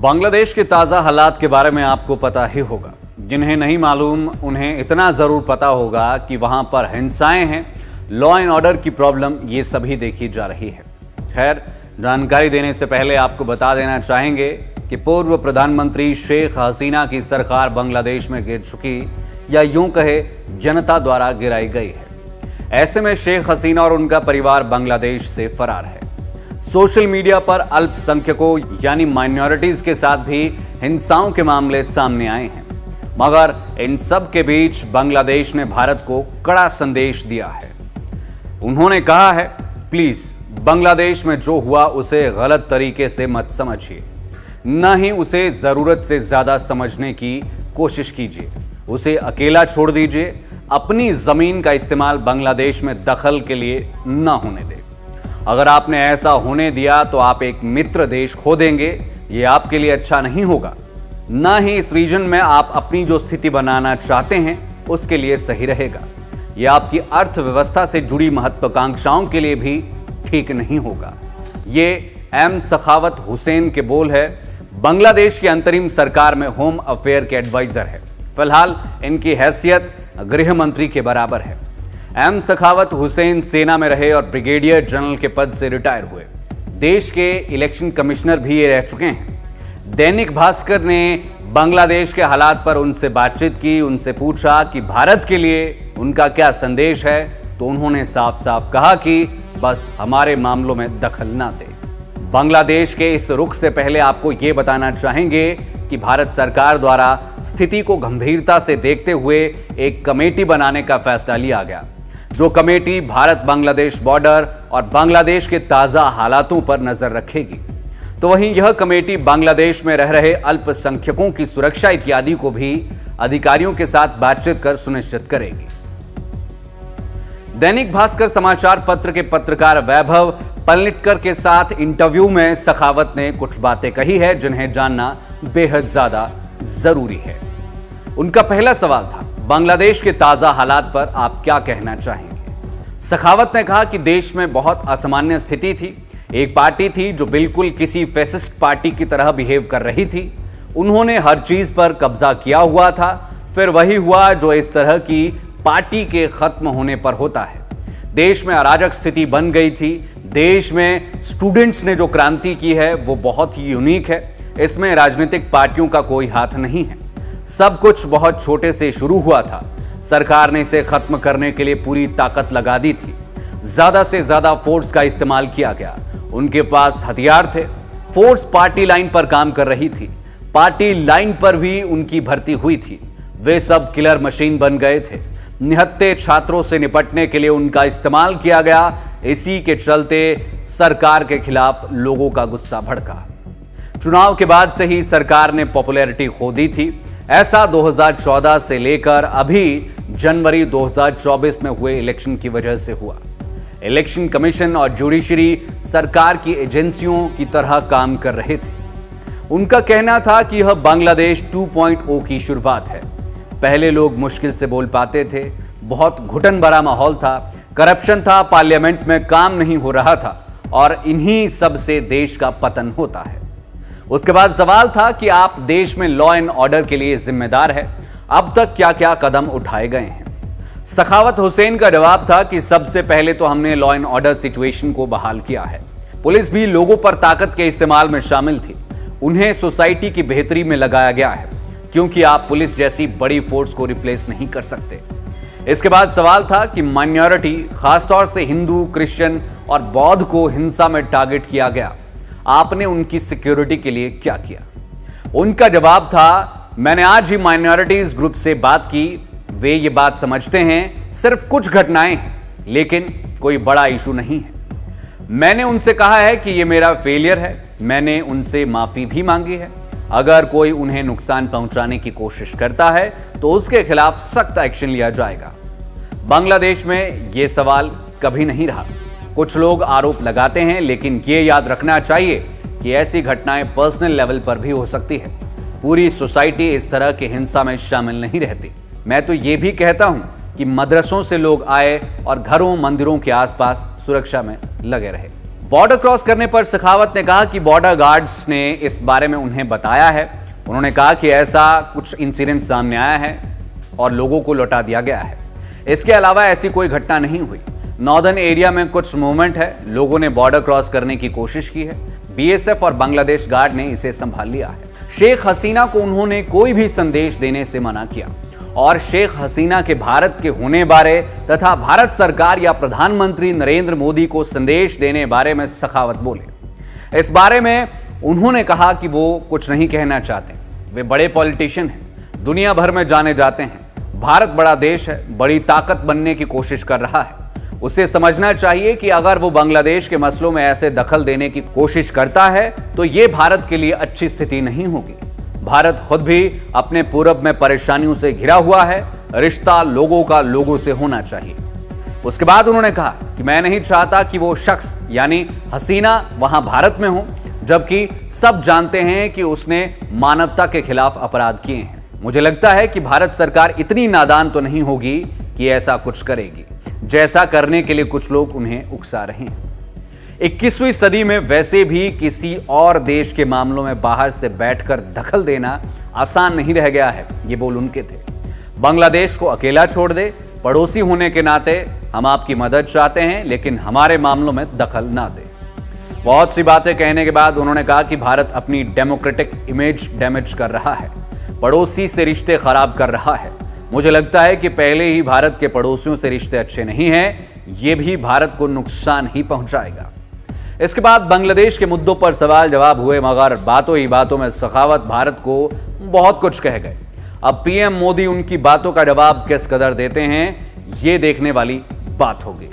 बांग्लादेश के ताज़ा हालात के बारे में आपको पता ही होगा। जिन्हें नहीं मालूम उन्हें इतना ज़रूर पता होगा कि वहाँ पर हिंसाएं हैं, लॉ एंड ऑर्डर की प्रॉब्लम ये सभी देखी जा रही है। खैर, जानकारी देने से पहले आपको बता देना चाहेंगे कि पूर्व प्रधानमंत्री शेख हसीना की सरकार बांग्लादेश में गिर चुकी, या यूं कहे जनता द्वारा गिराई गई है। ऐसे में शेख हसीना और उनका परिवार बांग्लादेश से फरार है। सोशल मीडिया पर अल्पसंख्यकों यानी माइनॉरिटीज के साथ भी हिंसाओं के मामले सामने आए हैं, मगर इन सब के बीच बांग्लादेश ने भारत को कड़ा संदेश दिया है। उन्होंने कहा है, प्लीज बांग्लादेश में जो हुआ उसे गलत तरीके से मत समझिए, न ही उसे जरूरत से ज्यादा समझने की कोशिश कीजिए। उसे अकेला छोड़ दीजिए। अपनी जमीन का इस्तेमाल बांग्लादेश में दखल के लिए न होने दें। अगर आपने ऐसा होने दिया तो आप एक मित्र देश खो देंगे। ये आपके लिए अच्छा नहीं होगा, न ही इस रीजन में आप अपनी जो स्थिति बनाना चाहते हैं उसके लिए सही रहेगा। यह आपकी अर्थव्यवस्था से जुड़ी महत्वाकांक्षाओं के लिए भी ठीक नहीं होगा। ये एम सखावत हुसैन के बोल है। बांग्लादेश की अंतरिम सरकार में होम अफेयर के एडवाइजर है। फिलहाल इनकी हैसियत गृह मंत्री के बराबर है। एम सखावत हुसैन सेना में रहे और ब्रिगेडियर जनरल के पद से रिटायर हुए। देश के इलेक्शन कमिश्नर भी ये रह चुके हैं। दैनिक भास्कर ने बांग्लादेश के हालात पर उनसे बातचीत की, उनसे पूछा कि भारत के लिए उनका क्या संदेश है, तो उन्होंने साफ साफ कहा कि बस हमारे मामलों में दखल ना दे। बांग्लादेश के इस रुख से पहले आपको ये बताना चाहेंगे कि भारत सरकार द्वारा स्थिति को गंभीरता से देखते हुए एक कमेटी बनाने का फैसला लिया गया, जो कमेटी भारत बांग्लादेश बॉर्डर और बांग्लादेश के ताजा हालातों पर नजर रखेगी। तो वहीं यह कमेटी बांग्लादेश में रह रहे अल्पसंख्यकों की सुरक्षा इत्यादि को भी अधिकारियों के साथ बातचीत कर सुनिश्चित करेगी। दैनिक भास्कर समाचार पत्र के पत्रकार वैभव पलनिटकर के साथ इंटरव्यू में सखावत ने कुछ बातें कही है जिन्हें जानना बेहद ज्यादा जरूरी है। उनका पहला सवाल था, बांग्लादेश के ताजा हालात पर आप क्या कहना चाहेंगे। सखावत ने कहा कि देश में बहुत असामान्य स्थिति थी। एक पार्टी थी जो बिल्कुल किसी फैसिस्ट पार्टी की तरह बिहेव कर रही थी। उन्होंने हर चीज पर कब्जा किया हुआ था। फिर वही हुआ जो इस तरह की पार्टी के खत्म होने पर होता है। देश में अराजक स्थिति बन गई थी। देश में स्टूडेंट्स ने जो क्रांति की है वो बहुत ही यूनिक है। इसमें राजनीतिक पार्टियों का कोई हाथ नहीं है। सब कुछ बहुत छोटे से शुरू हुआ था। सरकार ने इसे खत्म करने के लिए पूरी ताकत लगा दी थी। ज्यादा से ज्यादा फोर्स का इस्तेमाल किया गया। उनके पास हथियार थे। फोर्स पार्टी लाइन पर काम कर रही थी। पार्टी लाइन पर भी उनकी भर्ती हुई थी। वे सब किलर मशीन बन गए थे। निहत्थे छात्रों से निपटने के लिए उनका इस्तेमाल किया गया। इसी के चलते सरकार के खिलाफ लोगों का गुस्सा भड़का। चुनाव के बाद से ही सरकार ने पॉपुलैरिटी खो दी थी। ऐसा 2014 से लेकर अभी जनवरी 2024 में हुए इलेक्शन की वजह से हुआ। इलेक्शन कमीशन और जुडिशरी सरकार की एजेंसियों की तरह काम कर रहे थे। उनका कहना था कि यह बांग्लादेश 2.0 की शुरुआत है। पहले लोग मुश्किल से बोल पाते थे। बहुत घुटन भरा माहौल था। करप्शन था। पार्लियामेंट में काम नहीं हो रहा था और इन्हीं सब से देश का पतन होता है। उसके बाद सवाल था कि आप देश में लॉ एंड ऑर्डर के लिए जिम्मेदार है। अब तक क्या क्या कदम उठाए गए हैं। सखावत हुसैन का जवाब था कि सबसे पहले तो हमने लॉ एंड ऑर्डर सिचुएशन को बहाल किया है। पुलिस भी लोगों पर ताकत के इस्तेमाल में शामिल थी। उन्हें सोसाइटी की बेहतरी में लगाया गया है, क्योंकि आप पुलिस जैसी बड़ी फोर्स को रिप्लेस नहीं कर सकते। इसके बाद सवाल था कि माइनॉरिटी, खासतौर से हिंदू, क्रिश्चियन और बौद्ध को हिंसा में टारगेट किया गया। आपने उनकी सिक्योरिटी के लिए क्या किया। उनका जवाब था, मैंने आज ही माइनॉरिटीज ग्रुप से बात की। वे ये बात समझते हैं सिर्फ कुछ घटनाएं हैं, लेकिन कोई बड़ा इशू नहीं है। मैंने उनसे कहा है कि ये मेरा फेलियर है। मैंने उनसे माफी भी मांगी है। अगर कोई उन्हें नुकसान पहुंचाने की कोशिश करता है तो उसके खिलाफ सख्त एक्शन लिया जाएगा। बांग्लादेश में यह सवाल कभी नहीं रहा। कुछ लोग आरोप लगाते हैं, लेकिन ये याद रखना चाहिए कि ऐसी घटनाएं पर्सनल लेवल पर भी हो सकती है। पूरी सोसाइटी इस तरह की हिंसा में शामिल नहीं रहती। मैं तो ये भी कहता हूं कि मदरसों से लोग आए और घरों, मंदिरों के आसपास सुरक्षा में लगे रहे। बॉर्डर क्रॉस करने पर सखावत ने कहा कि बॉर्डर गार्ड्स ने इस बारे में उन्हें बताया है। उन्होंने कहा कि ऐसा कुछ इंसिडेंट सामने आया है और लोगों को लौटा दिया गया है। इसके अलावा ऐसी कोई घटना नहीं हुई। नॉर्दर्न एरिया में कुछ मूवमेंट है, लोगों ने बॉर्डर क्रॉस करने की कोशिश की है। बीएसएफ और बांग्लादेश गार्ड ने इसे संभाल लिया है। शेख हसीना को उन्होंने कोई भी संदेश देने से मना किया और शेख हसीना के भारत के होने बारे तथा भारत सरकार या प्रधानमंत्री नरेंद्र मोदी को संदेश देने बारे में सखावत बोले। इस बारे में उन्होंने कहा कि वो कुछ नहीं कहना चाहते। वे बड़े पॉलिटिशियन हैं, दुनिया भर में जाने जाते हैं। भारत बड़ा देश है, बड़ी ताकत बनने की कोशिश कर रहा है। उसे समझना चाहिए कि अगर वो बांग्लादेश के मसलों में ऐसे दखल देने की कोशिश करता है तो ये भारत के लिए अच्छी स्थिति नहीं होगी। भारत खुद भी अपने पूरब में परेशानियों से घिरा हुआ है। रिश्ता लोगों का लोगों से होना चाहिए। उसके बाद उन्होंने कहा कि मैं नहीं चाहता कि वो शख्स यानी हसीना वहां भारत में हो, जबकि सब जानते हैं कि उसने मानवता के खिलाफ अपराध किए हैं। मुझे लगता है कि भारत सरकार इतनी नादान तो नहीं होगी कि ऐसा कुछ करेगी, जैसा करने के लिए कुछ लोग उन्हें उकसा रहे हैं। 21वीं सदी में वैसे भी किसी और देश के मामलों में बाहर से बैठकर दखल देना आसान नहीं रह गया है। ये बोल उनके थे। बांग्लादेश को अकेला छोड़ दे, पड़ोसी होने के नाते हम आपकी मदद चाहते हैं, लेकिन हमारे मामलों में दखल ना दे। बहुत सी बातें कहने के बाद उन्होंने कहा कि भारत अपनी डेमोक्रेटिक इमेज डैमेज कर रहा है, पड़ोसी से रिश्ते खराब कर रहा है। मुझे लगता है कि पहले ही भारत के पड़ोसियों से रिश्ते अच्छे नहीं हैं, ये भी भारत को नुकसान ही पहुंचाएगा। इसके बाद बांग्लादेश के मुद्दों पर सवाल जवाब हुए, मगर बातों ही बातों में सखावत भारत को बहुत कुछ कह गए। अब पीएम मोदी उनकी बातों का जवाब किस कदर देते हैं, ये देखने वाली बात होगी।